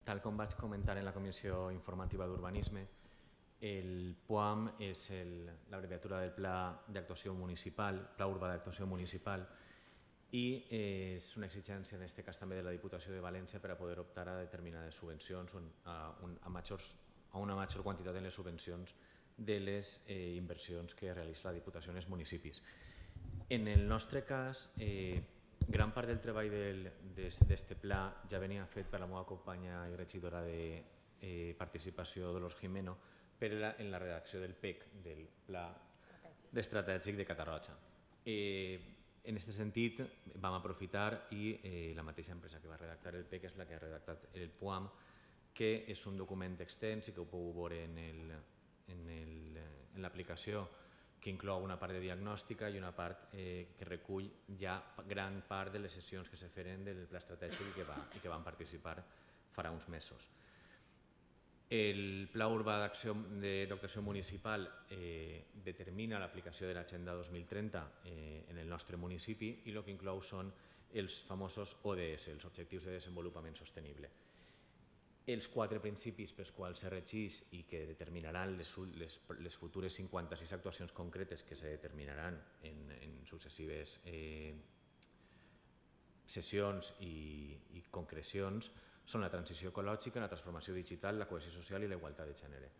Tal com vaig comentar en la Comissió Informativa d'Urbanisme, el PUAM és l'abreviatura del Pla d'Actuació Municipal, Pla Urbà d'Actuació Municipal, i és una exigència, en aquest cas també de la Diputació de València, per a poder optar a determinades subvencions o a una major quantitat en les subvencions de les inversions que realitza la Diputació en els municipis. En el nostre cas, gran part del treball d'aquest pla ja venia fet per la meva companya i regidora de participació, Dolors Jimeno, en la redacció del PEC, del Pla Estratègic de Catarroja. En aquest sentit, vam aprofitar i la mateixa empresa que va redactar el PEC és la que ha redactat el PUAM, que és un document extens i que ho podeu veure en l'aplicació, que inclou una part de diagnòstica i una part que recull ja gran part de les sessions que se feren del Pla Estratègic i que van participar farà uns mesos. El Pla Urbà d'Actuació Municipal determina l'aplicació de l'Agenda 2030 en el nostre municipi i el que inclou són els famosos ODS, els Objectius de Desenvolupament Sostenible. Els 4 principis pels quals se regeix i que determinaran les futures 56 actuacions concretes que se determinaran en successives sessions i concrecions són la transició ecològica, la transformació digital, la cohesió social i la igualtat de gènere.